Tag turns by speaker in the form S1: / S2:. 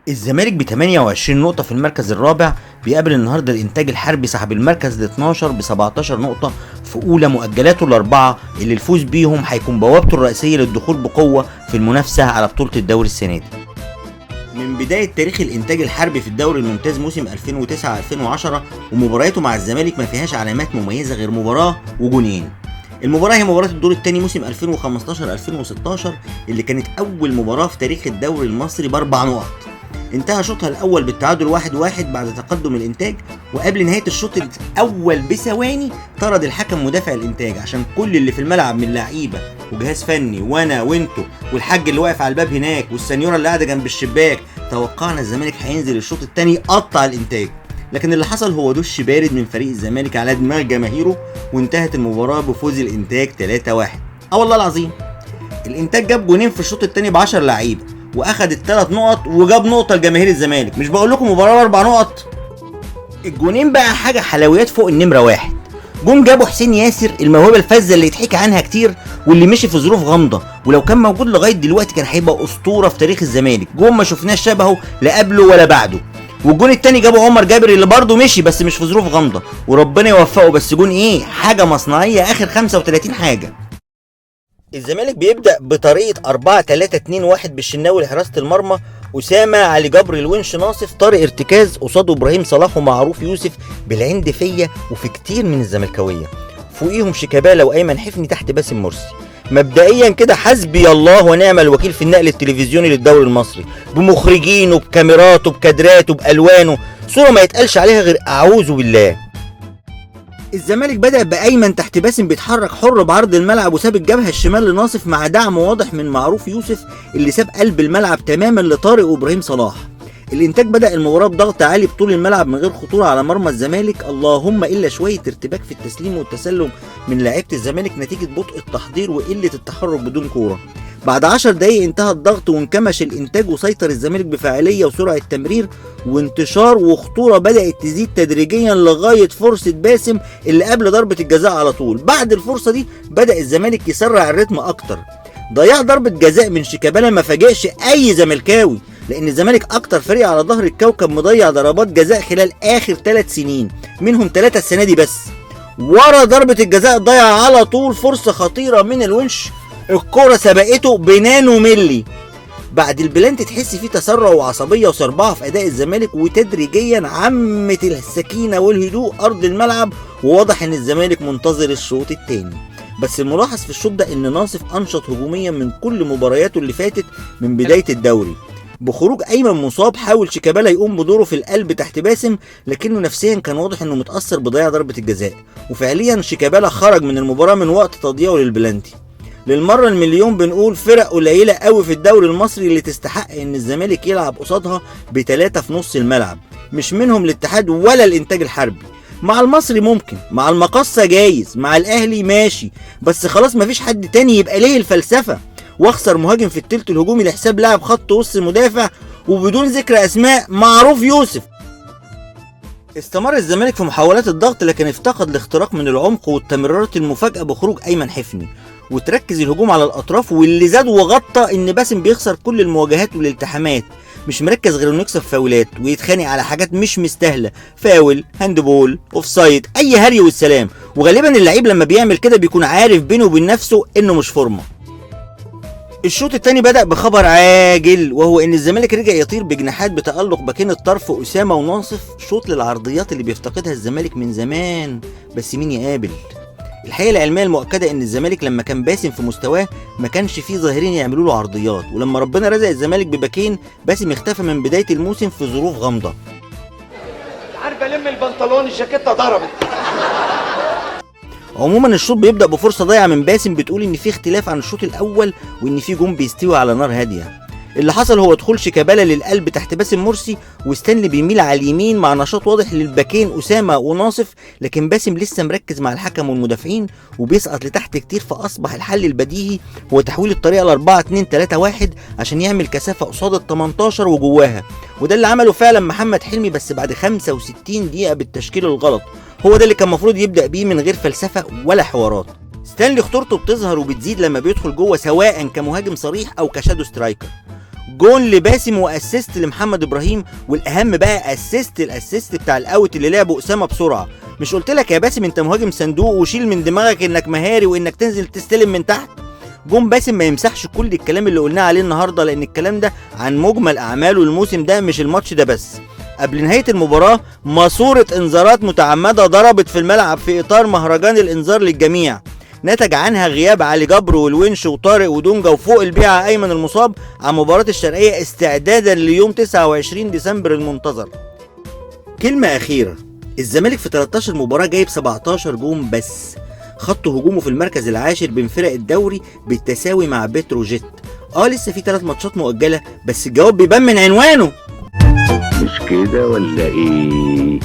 S1: الزمالك ب 28 نقطة في المركز الرابع، بيقابل النهارده الإنتاج الحربي صاحب المركز ال 12 ب 17 نقطة في أولى مؤجلاته الأربعة اللي الفوز بيهم هيكون بوابته الرئيسية للدخول بقوة في المنافسة على بطولة الدوري السنة دي. من بداية تاريخ الإنتاج الحربي في الدوري الممتاز موسم 2009-2010 ومبارياته مع الزمالك ما فيهاش علامات مميزة غير مباراة وجونين. المباراة هي مباراة الدور الثاني موسم 2015-2016 اللي كانت أول مباراة في تاريخ الدوري المصري بأربع نقط. انتهى شوطها الأول بالتعادل 1-1 بعد تقدم الإنتاج، وقبل نهاية الشوط الأول بثواني طرد الحكم مدافع الإنتاج عشان كل اللي في الملعب من لعيبة وجهاز فني وأنا وأنتوا والحاج اللي واقف على الباب هناك والسنيورة اللي قاعدة جنب الشباك توقعنا الزمالك هينزل الشوط الثاني قطع الإنتاج، لكن اللي حصل هو دش بارد من فريق الزمالك على دماغ جماهيره وانتهت المباراة بفوز الإنتاج 3-1. والله العظيم الإنتاج جاب جونين في الشوط الثاني ب10 لعيبة واخد الثلاث نقط وجاب نقطه لجماهير الزمالك. مش بقول لكم مباراه باربع نقط؟ الجونين بقى حاجه حلويات فوق النمره واحد. جون جابه حسين ياسر، الموهبه الفذه اللي يتحكي عنها كتير واللي مشي في ظروف غامضه، ولو كان موجود لغايه دلوقتي كان هيبقى اسطوره في تاريخ الزمالك. جون ما شفناش شبهه لا قبله ولا بعده. والجون التاني جابه عمر جابر اللي برضه مشي بس مش في ظروف غامضه وربنا يوفقه، بس جون ايه؟ حاجه مصنعيه اخر 35 حاجه. الزمالك بيبدأ بطريقة 4-3-2-1 بالشناوي لحراسة المرمى، أسامة، علي جبر، الونش، ناصف، طارق ارتكاز، قصاده إبراهيم صلاح ومعروف يوسف بالعند فيا وفي كتير من الزملكاوية، فوقيهم شيكابالا وأيمن حفني تحت باسم مرسي. مبدئيا كده حسبي الله ونعم الوكيل في النقل التلفزيوني للدوري المصري، بمخرجينه بكاميراته بكادراته بألوانه، صورة ما يتقالش عليها غير أعوذ بالله. الزمالك بدأ بأيمن تحت باسم بيتحرك حر بعرض الملعب وساب الجبهة الشمال لناصف مع دعم واضح من معروف يوسف اللي ساب قلب الملعب تماما لطارق وإبراهيم صلاح. الإنتاج بدأ المباراة بضغط عالي بطول الملعب من غير خطورة على مرمى الزمالك، اللهم إلا شوية ارتباك في التسليم والتسلم من لاعيبة الزمالك نتيجة بطء التحضير وقلة التحرك بدون كورة. بعد 10 دقايق انتهى الضغط وانكمش الانتاج وسيطر الزمالك بفاعليه وسرعه تمرير وانتشار وخطوره بدات تزيد تدريجيا لغايه فرصه باسم اللي قبل ضربه الجزاء على طول. بعد الفرصه دي بدا الزمالك يسرع الريتم اكتر. ضياع ضربه جزاء من شيكابالا ما فاجئش اي زملكاوي، لان الزمالك اكتر فريق على ظهر الكوكب مضيع ضربات جزاء خلال اخر 3 سنين، منهم 3 السنه دي بس. ورا ضربه الجزاء ضيع على طول فرصه خطيره من الونش، الكرة سبقته بنانو ملي. بعد البلانت تحس فيه تسرع وعصبية وصربعة في أداء الزمالك، وتدريجيا عمت السكينة والهدوء أرض الملعب، وواضح إن الزمالك منتظر الشوط التاني. بس الملاحظ في الشوط ده إن ناصف أنشط هجوميا من كل مبارياته اللي فاتت من بداية الدوري. بخروج أيمن مصاب حاول شيكابالا يقوم بدوره في القلب تحت باسم، لكنه نفسيا كان واضح إنه متأثر بضياع ضربة الجزاء، وفعليا شيكابالا خرج من المباراة من وقت تضييعه للبلانتي. للمرة المليون بنقول فرق قليلة قوي في الدوري المصري اللي تستحق ان الزمالك يلعب قصادها ب3 في نص الملعب، مش منهم الاتحاد ولا الانتاج الحربي. مع المصري ممكن، مع المقصة جايز، مع الاهلي ماشي، بس خلاص مفيش حد تاني يبقى ليه الفلسفة واخسر مهاجم في التلت الهجومي لحساب لاعب خط وسط مدافع وبدون ذكر اسماء معروف يوسف. استمر الزمالك في محاولات الضغط لكن افتقد الاختراق من العمق والتمريرات المفاجئة بخروج ايمن حفني، وتركز الهجوم على الاطراف، واللي زاد وغطى ان باسم بيخسر كل المواجهات والالتحامات، مش مركز غير انه يكسب فاولات ويتخانق على حاجات مش مستاهله، فاول، هاندبول، اوفسايد، اي هري والسلام. وغالبا اللعيب لما بيعمل كده بيكون عارف بينه وبين نفسه انه مش فورمه. الشوط الثاني بدأ بخبر عاجل، وهو ان الزمالك رجع يطير بجناحات بتألق باكين الطرف أسامة وناصف، شوط للعرضيات اللي بيفتقدها الزمالك من زمان، بس مين يقابل؟ الحقيقة العلمية المؤكدة ان الزمالك لما كان باسم في مستواه ما كانش فيه ظاهرين يعملوا له عرضيات، ولما ربنا رزق الزمالك بباكين باسم اختفى من بداية الموسم في ظروف غامضة.
S2: عارف الم البنطلون الجاكيتة ضربت.
S1: عموما الشوط بيبدأ بفرصة ضايعة من باسم بتقول ان في اختلاف عن الشوط الاول وان في جون بيستوي على نار هادية. اللي حصل هو دخول شيكابالا للقلب تحت باسم مرسي، وستانلي بيميل على اليمين مع نشاط واضح للباكين أسامة وناصف، لكن باسم لسه مركز مع الحكم والمدافعين وبيسقط لتحت كتير، فأصبح الحل البديهي هو تحويل الطريقة ل 4-2-3-1 عشان يعمل كثافة قصاد ال 18 وجواها، وده اللي عمله فعلا محمد حلمي بس بعد 65 دقيقة بالتشكيل الغلط. هو ده اللي كان المفروض يبدأ بيه من غير فلسفة ولا حوارات. ستانلي خطورته بتظهر وبتزيد لما بيدخل جوه سواء كمهاجم صريح أو كشادو سترايكر، جون لباسم واسيست لمحمد ابراهيم، والاهم بقى الاسيست بتاع الاوت اللي لعبه اسامه بسرعه. مش قلت لك يا باسم انت مهاجم صندوق وشيل من دماغك انك مهاري وانك تنزل تستلم من تحت؟ جون باسم ما يمسحش كل الكلام اللي قلناه عليه النهارده، لان الكلام ده عن مجمل اعماله الموسم ده مش الماتش ده بس. قبل نهايه المباراه ماسوره انذارات متعمده ضربت في الملعب في اطار مهرجان الانذار للجميع، نتج عنها غياب علي جبر والونش وطارق ودونجا وفوق البيعة ايمن المصاب عن مباراة الشرقية استعدادا ليوم 29 ديسمبر المنتظر. كلمة اخيرة، الزمالك في 13 مباراة جايب 17 جون بس، خط هجومه في المركز العاشر بين فرق الدوري بالتساوي مع بتروجيت. لسه في 3 ماتشات مؤجلة، بس الجواب بيبان من عنوانه.
S3: مش كده ولا ايه؟